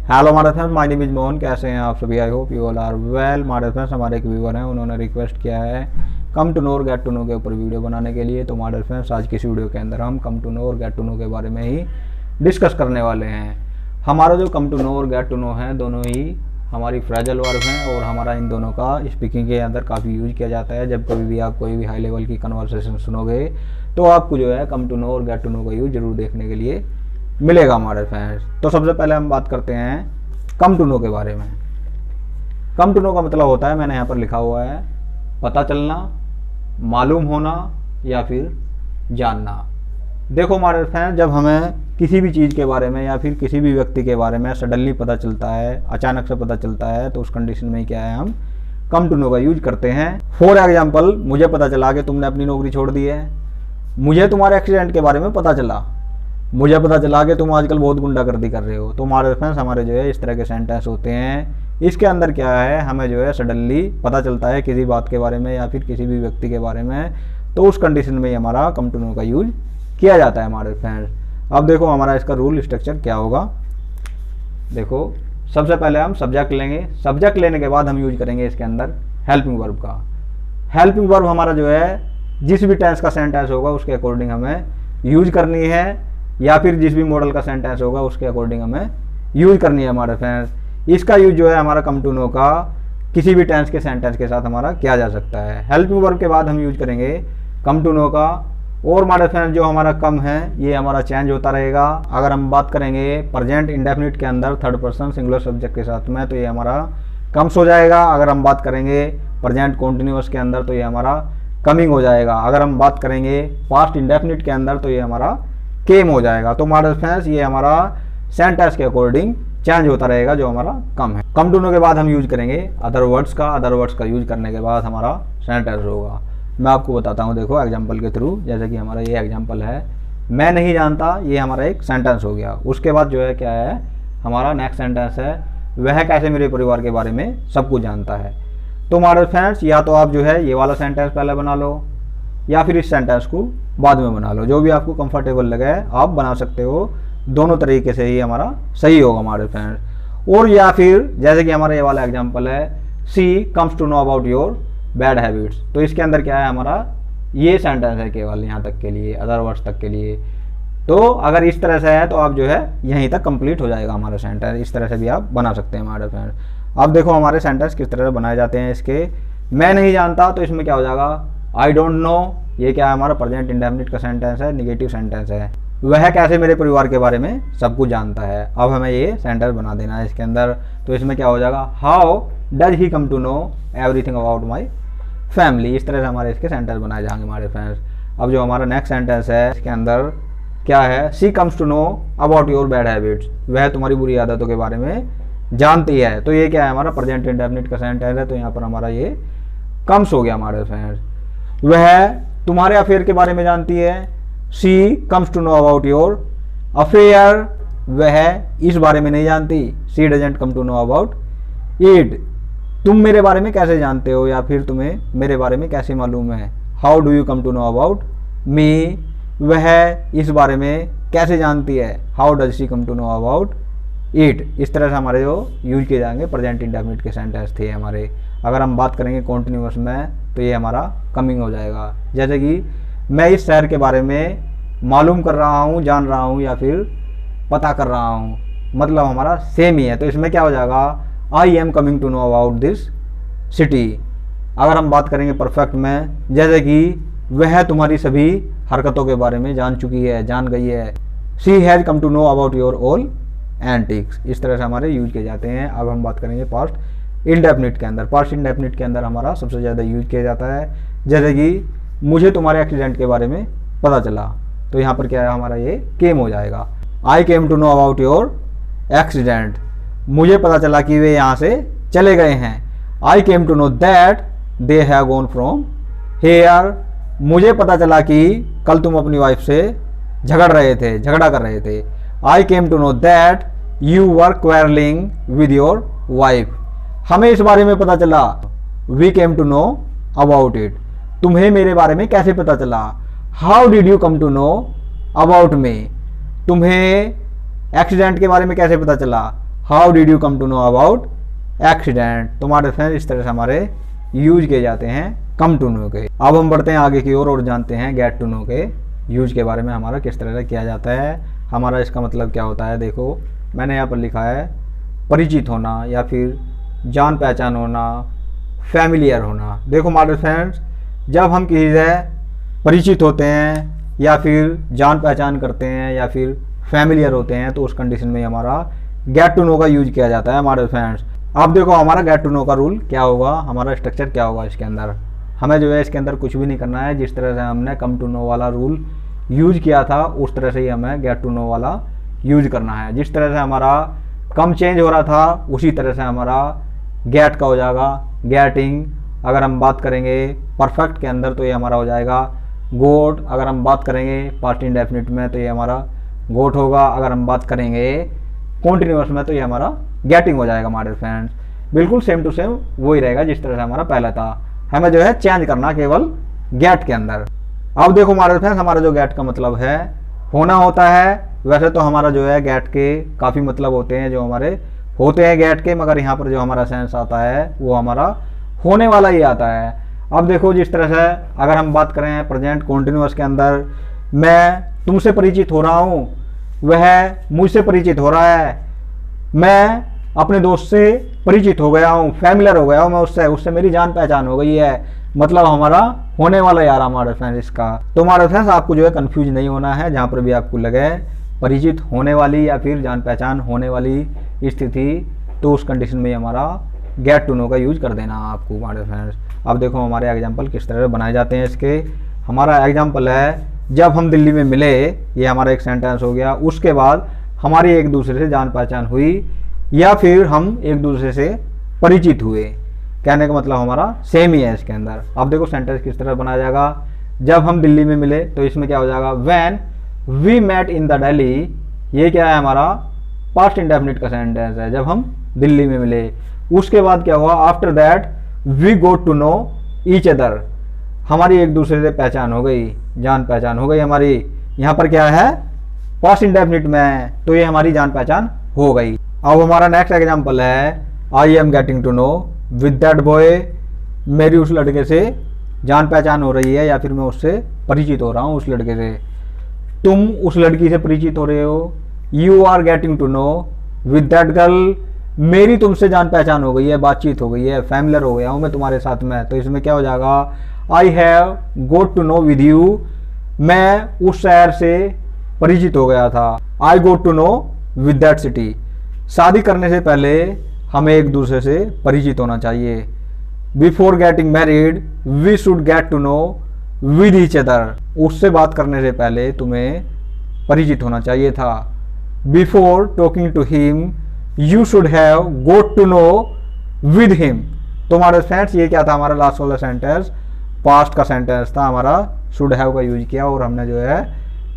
Hello my friends, my name is Mohan. कैसे हैं आप सभी? I hope you all are well. My friends, हमारे एक व्यूअर हैं, उन्होंने रिक्वेस्ट किया है कम टू नो और गेट टू नो के ऊपर वीडियो बनाने के लिए। तो माय फ्रेंड्स, आज की इस वीडियो के अंदर हम कम टू नो और गेट टू नो के बारे में ही डिस्कस करने वाले हैं। हमारा जो कम टू नो और गेट टू नो है, दोनों ही हमारी फ्रेजल वर्ब हैं और हमारा इन दोनों का स्पीकिंग के अंदर काफ़ी यूज किया जाता है। जब कभी भी आप कोई भी हाई लेवल की कन्वर्सेशन सुनोगे तो आपको जो है कम टू नो और गेट टू नो का यूज जरूर देखने के लिए मिलेगा हमारे फ्रेंड्स। तो सबसे पहले हम बात करते हैं कम टू नो के बारे में। कम टू नो का मतलब होता है, मैंने यहाँ पर लिखा हुआ है, पता चलना, मालूम होना या फिर जानना। देखो हमारे फ्रेंड्स, जब हमें किसी भी चीज़ के बारे में या फिर किसी भी व्यक्ति के बारे में सडनली पता चलता है, अचानक से पता चलता है, तो उस कंडीशन में क्या है, हम कम टू नो का यूज करते हैं। फॉर एग्जाम्पल, मुझे पता चला कि तुमने अपनी नौकरी छोड़ दी है। मुझे तुम्हारे एक्सीडेंट के बारे में पता चला। मुझे पता चला कि तुम आजकल बहुत गुंडागर्दी कर रहे हो। तो हमारे फ्रेंड्स, हमारे जो है इस तरह के सेंटेंस होते हैं। इसके अंदर क्या है, हमें जो है सडनली पता चलता है किसी बात के बारे में या फिर किसी भी व्यक्ति के बारे में, तो उस कंडीशन में ही हमारा कम टू नो का यूज किया जाता है हमारे फ्रेंड्स। अब देखो हमारा इसका रूल स्ट्रक्चर क्या होगा। देखो, सबसे पहले हम सब्जेक्ट लेंगे। सब्जेक्ट लेने के बाद हम यूज करेंगे इसके अंदर हेल्पिंग वर्ब का। हेल्पिंग वर्ब हमारा जो है जिस भी टेंस का सेंटेंस होगा उसके अकॉर्डिंग हमें यूज करनी है, या फिर जिस भी मॉडल का सेंटेंस होगा उसके अकॉर्डिंग हमें यूज करनी है हमारे फ्रेंड्स। इसका यूज जो है हमारा कम टू नो का किसी भी टेंस के सेंटेंस के साथ हमारा किया जा सकता है। हेल्पिंग वर्ब के बाद हम यूज करेंगे कम टू नो का। और हमारे फ्रेंड्स, जो हमारा कम है ये हमारा चेंज होता रहेगा। अगर हम बात करेंगे प्रेजेंट इंडेफिनिट के अंदर थर्ड पर्सन सिंगुलर सब्जेक्ट के साथ में, तो ये हमारा कम्स हो जाएगा। अगर हम बात करेंगे प्रेजेंट कॉन्टिन्यूअस के अंदर, तो ये हमारा कमिंग हो जाएगा। अगर हम बात करेंगे पास्ट इंडेफिनिट के अंदर, तो ये हमारा केम हो जाएगा। तो हमारे फ्रेंड्स, ये हमारा सेंटेंस के अकॉर्डिंग चेंज होता रहेगा जो हमारा कम है। कम टू नो के बाद हम यूज करेंगे अदर वर्ड्स का। अदर वर्ड्स का यूज करने के बाद हमारा सेंटेंस होगा। मैं आपको बताता हूँ, देखो एग्जांपल के थ्रू। जैसे कि हमारा ये एग्जांपल है, मैं नहीं जानता, ये हमारा एक सेंटेंस हो गया। उसके बाद जो है क्या है, हमारा नेक्स्ट सेंटेंस है, वह कैसे मेरे परिवार के बारे में सब कुछ जानता है। तो हमारे फ्रेंड्स, या तो आप जो है ये वाला सेंटेंस पहले बना लो या फिर इस सेंटेंस को बाद में बना लो। जो भी आपको कंफर्टेबल लगे आप बना सकते हो। दोनों तरीके से ही हमारा सही होगा हमारे फ्रेंड्स। और या फिर जैसे कि हमारा ये वाला एग्जांपल है, she comes to know about your bad habits. तो इसके अंदर क्या है, हमारा ये सेंटेंस है केवल यहाँ तक के लिए, अदर वर्ड्स तक के लिए। तो अगर इस तरह से है तो आप जो है यहीं तक कंप्लीट हो जाएगा हमारा सेंटेंस। इस तरह से भी आप बना सकते हैं हमारे फ्रेंड्स। अब देखो हमारे सेंटेंस किस तरह से बनाए जाते हैं इसके। मैं नहीं जानता, तो इसमें क्या हो जाएगा, आई डोंट नो। ये क्या है, हमारा प्रेजेंट इंडेफिनिट का सेंटेंस है, निगेटिव सेंटेंस है। वह कैसे मेरे परिवार के बारे में सब कुछ जानता है। अब हमें ये सेंटेंस बना देना है इसके अंदर। तो इसमें क्या हो जाएगा, how does he come to know everything about my family. इस तरह से हमारे इसके सेंटेंस बनाए जाएंगे हमारे फ्रेंड्स। अब जो हमारा नेक्स्ट सेंटेंस है, इसके अंदर क्या है, she comes to know about your bad habits. वह तुम्हारी बुरी आदतों के बारे में जानती है। तो ये क्या है, हमारा प्रेजेंट इंडेफिनिट का सेंटेंस है। तो यहाँ पर हमारा ये कम्स हो गया हमारे फ्रेंड्स। वह तुम्हारे अफेयर के बारे में जानती है। She comes to know about your affair. वह इस बारे में नहीं जानती। She doesn't come to know about it. तुम मेरे बारे में कैसे जानते हो, या फिर तुम्हें मेरे बारे में कैसे मालूम है। How do you come to know about me. वह इस बारे में कैसे जानती है। How does she come to know about it. इस तरह से हमारे जो यूज किए जाएंगे प्रेजेंट इंडेफिनिट के सेंटेंस थे हमारे। अगर हम बात करेंगे कॉन्टिन्यूअस में, तो ये हमारा कमिंग हो जाएगा। जैसे कि मैं इस शहर के बारे में मालूम कर रहा हूँ, जान रहा हूँ, या फिर पता कर रहा हूँ, मतलब हमारा सेम ही है। तो इसमें क्या हो जाएगा, I am coming to know about this city. अगर हम बात करेंगे परफेक्ट में, जैसे कि वह तुम्हारी सभी हरकतों के बारे में जान चुकी है, जान गई है। She has come to know about your all antics. इस तरह से हमारे यूज किए जाते हैं। अब हम बात करेंगे पास्ट इंडेफिनिट के अंदर। पास्ट इंडेफिनिट के अंदर हमारा सबसे ज़्यादा यूज किया जाता है। जैसे कि मुझे तुम्हारे एक्सीडेंट के बारे में पता चला। तो यहाँ पर क्या है, हमारा ये केम हो जाएगा। I came to know about your accident. मुझे पता चला कि वे यहाँ से चले गए हैं। I came to know that they have gone from here. मुझे पता चला कि कल तुम अपनी वाइफ से झगड़ा कर रहे थे। I came to know that you were quarrelling with your wife. हमें इस बारे में पता चला। We came to know about it. तुम्हें मेरे बारे में कैसे पता चला। How did you come to know about me. तुम्हें एक्सीडेंट के बारे में कैसे पता चला। How did you come to know about accident. तो हमारे फ्रेंड्स इस तरह से हमारे यूज किए जाते हैं कम टू नो के। अब हम बढ़ते हैं आगे की ओर और जानते हैं गेट टू नो के यूज के बारे में, हमारा किस तरह से किया जाता है, हमारा इसका मतलब क्या होता है। देखो मैंने यहाँ पर लिखा है परिचित होना या फिर जान पहचान होना, फैमिलियर होना। देखो हमारे फ्रेंड्स, जब हम किसी से परिचित होते हैं या फिर जान पहचान करते हैं या फिर फैमिलियर होते हैं तो उस कंडीशन में हमारा गेट टू नो का यूज किया जाता है हमारे फ्रेंड्स। अब देखो हमारा गेट टू नो का रूल क्या होगा, हमारा स्ट्रक्चर क्या होगा इसके अंदर। हमें जो है इसके अंदर कुछ भी नहीं करना है, जिस तरह से हमने कम टू नो वाला रूल यूज किया था उस तरह से ही हमें गेट टू नो वाला यूज करना है। जिस तरह से हमारा कम चेंज हो रहा था उसी तरह से हमारा गेट का हो जाएगा गेटिंग। अगर हम बात करेंगे परफेक्ट के अंदर तो ये हमारा हो जाएगा गोट। अगर हम बात करेंगे पास्ट इंडेफिनिट में तो ये हमारा गोट होगा। अगर हम बात करेंगे कॉन्टिन्यूअस में तो ये हमारा गेटिंग हो जाएगा हमारे फ्रेंड्स। बिल्कुल सेम टू सेम वही रहेगा जिस तरह से हमारा पहला था। हमें जो है चेंज करना केवल गेट के अंदर। अब देखो हमारे फ्रेंड्स, हमारा जो गेट का मतलब है होना होता है। वैसे तो हमारा जो है गेट के काफ़ी मतलब होते हैं जो हमारे होते हैं गेट के, मगर यहाँ पर जो हमारा सेंस आता है वो हमारा होने वाला ही आता है। अब देखो जिस तरह से अगर हम बात करें प्रेजेंट कॉन्टिन्यूअस के अंदर, मैं तुमसे परिचित हो रहा हूँ, वह मुझसे परिचित हो रहा है, मैं अपने दोस्त से परिचित हो गया हूँ, फैमिलियर हो गया हूँ मैं उससे मेरी जान पहचान हो गई है, मतलब हमारा होने वाला यार हमारे फ्रेंड्स इसका। तो हमारे फ्रेंड्स आपको जो है कंफ्यूज नहीं होना है, जहाँ पर भी आपको लगे परिचित होने वाली या फिर जान पहचान होने वाली स्थिति तो उस कंडीशन में हमारा गेट टू नो का यूज कर देना आपको हमारे फ्रेंड्स। अब देखो हमारे एग्जाम्पल किस तरह से बनाए जाते हैं इसके। हमारा एग्जाम्पल है जब हम दिल्ली में मिले, ये हमारा एक सेंटेंस हो गया। उसके बाद हमारी एक दूसरे से जान पहचान हुई या फिर हम एक दूसरे से परिचित हुए, कहने का मतलब हमारा सेम ही है इसके अंदर। अब देखो सेंटेंस किस तरह बनाया जाएगा, जब हम दिल्ली में मिले तो इसमें क्या हो जाएगा when we met in the Delhi. ये क्या है हमारा पास्ट इंडेफिनिट का सेंटेंस है, जब हम दिल्ली में मिले। उसके बाद क्या हुआ after that we got to know each other, हमारी एक दूसरे से पहचान हो गई, जान पहचान हो गई हमारी। यहाँ पर क्या है पास्ट इंडेफिनिट में, तो ये हमारी जान पहचान हो गई। अब हमारा नेक्स्ट एग्जाम्पल है I am getting to know with that boy, मेरी उस लड़के से जान पहचान हो रही है या फिर मैं उससे परिचित हो रहा हूँ उस लड़के से। तुम उस लड़की से परिचित हो रहे हो, you are getting to know with that girl, मेरी तुमसे जान पहचान हो गई है, बातचीत हो गई है, फैमिलियर हो गया हूँ मैं तुम्हारे साथ में। तो इसमें क्या हो जाएगा I have got to know with you, मैं उस शहर से परिचित हो गया था। I got to know with that city, शादी करने से पहले हमें एक दूसरे से परिचित होना चाहिए। Before getting married we should get to know with each other, उससे बात करने से पहले तुम्हें परिचित होना चाहिए था। Before talking to him you should have got to know with him. तो हमारे फ्रेंड्स ये क्या था हमारा लास्ट वाला सेंटेंस, पास्ट का सेंटेंस था हमारा, शुड हैव का यूज किया और हमने जो है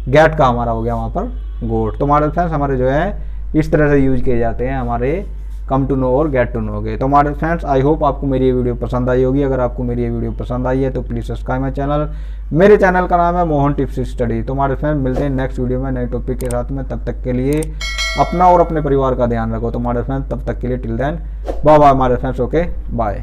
गेट का हमारा हो गया वहाँ पर गोट। तो हमारे फ्रेंड्स हमारे जो है इस तरह से यूज किए जाते हैं हमारे कम टू नो और गेट टू नो के। तो हमारे फ्रेंड्स आई होप आपको मेरी ये वीडियो पसंद आई होगी। अगर आपको मेरी ये वीडियो पसंद आई है तो प्लीज़ सब्सक्राइब माई चैनल। मेरे चैनल का नाम है मोहन टिप्स स्टडी। तो हमारे फ्रेंड्स मिलते हैं नेक्स्ट वीडियो में नए टॉपिक के साथ में, तब तक के लिए अपना और अपने परिवार का ध्यान रखो। तो हमारे फ्रेंड्स तब तक के लिए टिल देन बाय बाय हमारे फ्रेंड्स, ओके बाय।